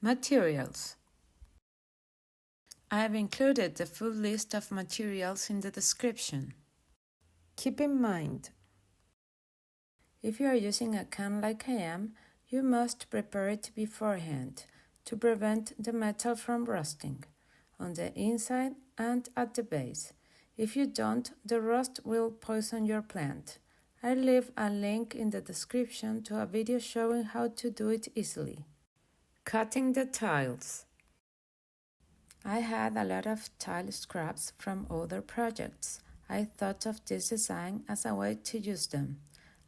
Materials. I have included the full list of materials in the description. Keep in mind, if you are using a can like I am, you must prepare it beforehand to prevent the metal from rusting on the inside and at the base. If you don't, the rust will poison your plant. I'll leave a link in the description to a video showing how to do it easily. Cutting the tiles. I had a lot of tile scraps from other projects. I thought of this design as a way to use them.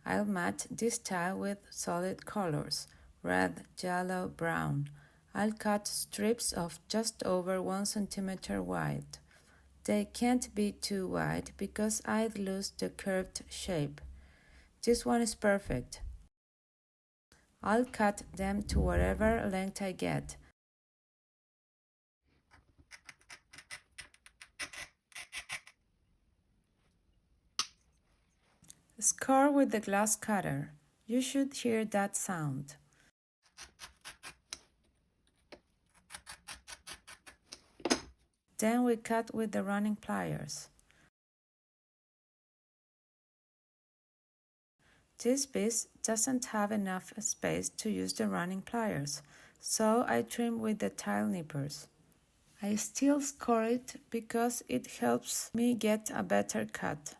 I'll match this tile with solid colors, red, yellow, brown. I'll cut strips of just over 1 cm wide. They can't be too wide because I'd lose the curved shape. This one is perfect. I'll cut them to whatever length I get. Score with the glass cutter. You should hear that sound. Then we cut with the running pliers. This piece doesn't have enough space to use the running pliers, so I trim with the tile nippers. I still score it because it helps me get a better cut.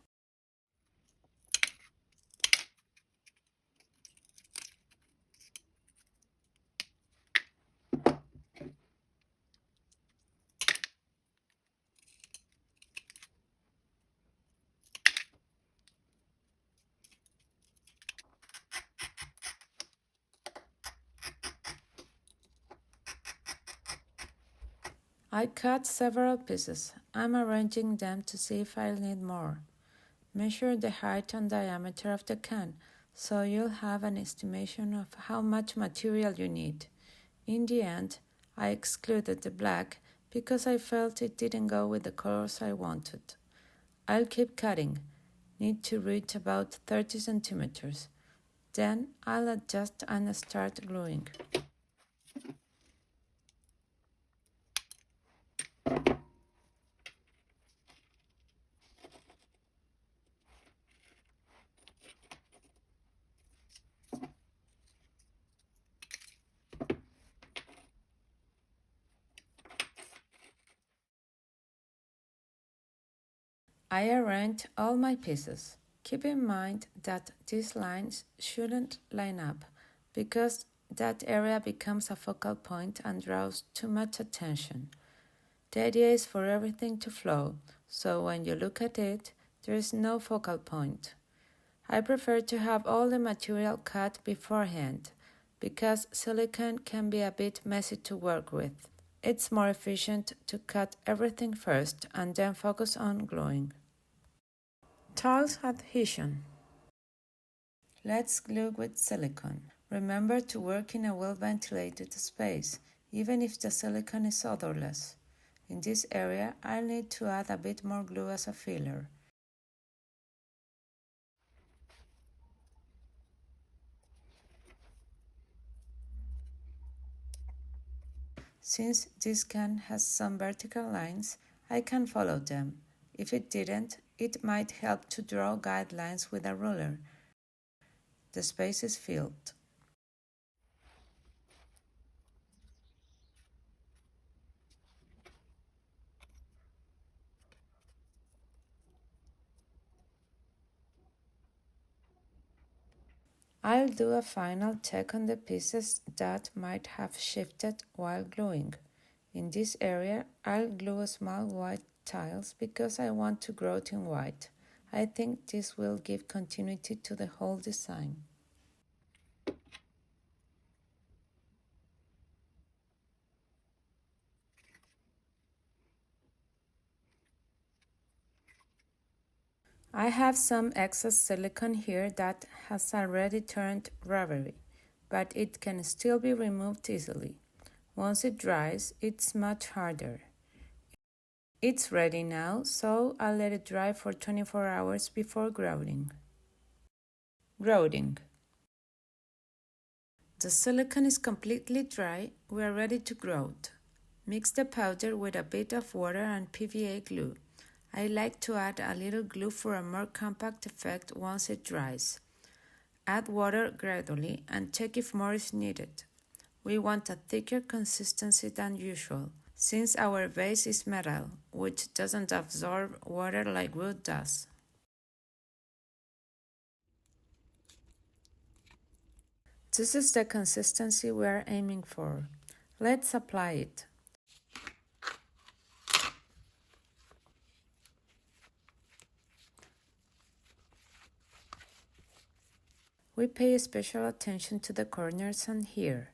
I cut several pieces. I'm arranging them to see if I'll need more. Measure the height and diameter of the can, so you'll have an estimation of how much material you need. In the end, I excluded the black because I felt it didn't go with the colors I wanted. I'll keep cutting. Need to reach about 30 centimeters. Then I'll adjust and start gluing. I arrange all my pieces. Keep in mind that these lines shouldn't line up because that area becomes a focal point and draws too much attention. The idea is for everything to flow, so when you look at it, there is no focal point. I prefer to have all the material cut beforehand because silicone can be a bit messy to work with. It's more efficient to cut everything first and then focus on gluing. Tiles adhesion. Let's glue with silicone. Remember to work in a well-ventilated space, even if the silicone is odorless. In this area, I'll need to add a bit more glue as a filler. Since this can has some vertical lines, I can follow them. If it didn't, it might help to draw guidelines with a ruler. The space is filled. I'll do a final check on the pieces that might have shifted while gluing. In this area, I'll glue small white tiles because I want to grout in white. I think this will give continuity to the whole design. I have some excess silicone here that has already turned rubbery, but it can still be removed easily. Once it dries, it's much harder. It's ready now, so I'll let it dry for 24 hours before grouting. Grouting. The silicone is completely dry. We are ready to grout. Mix the powder with a bit of water and PVA glue. I like to add a little glue for a more compact effect once it dries. Add water gradually and check if more is needed. We want a thicker consistency than usual, since our base is metal, which doesn't absorb water like wood does. This is the consistency we are aiming for. Let's apply it. We pay special attention to the corners and here.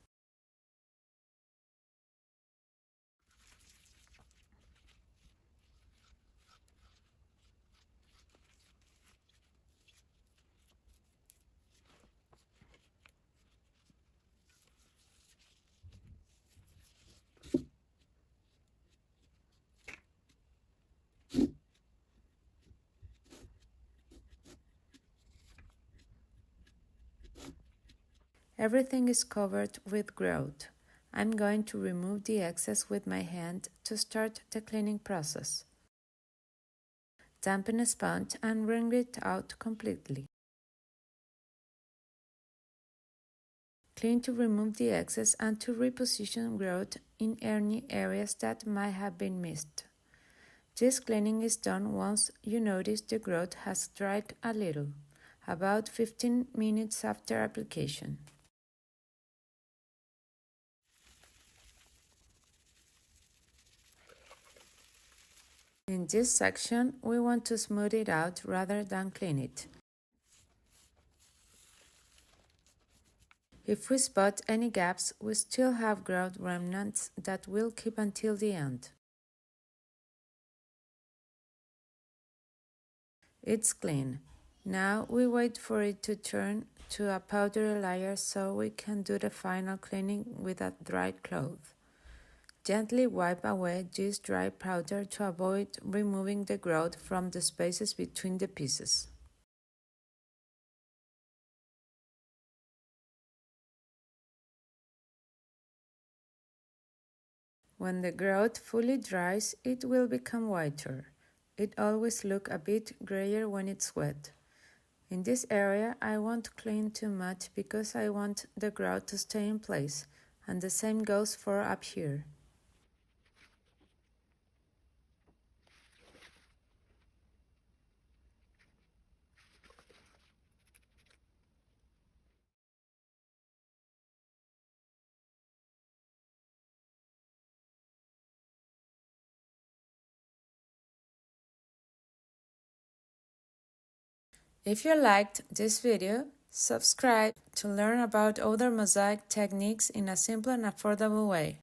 Everything is covered with grout. I'm going to remove the excess with my hand to start the cleaning process. Dampen a sponge and wring it out completely. Clean to remove the excess and to reposition grout in any areas that might have been missed. This cleaning is done once you notice the grout has dried a little, about 15 minutes after application. In this section, we want to smooth it out rather than clean it. If we spot any gaps, we still have grout remnants that will keep until the end. It's clean. Now we wait for it to turn to a powdery layer so we can do the final cleaning with a dry cloth. Gently wipe away this dry powder to avoid removing the grout from the spaces between the pieces. When the grout fully dries, it will become whiter. It always looks a bit grayer when it's wet. In this area, I won't clean too much because I want the grout to stay in place, and the same goes for up here. If you liked this video, subscribe to learn about other mosaic techniques in a simple and affordable way.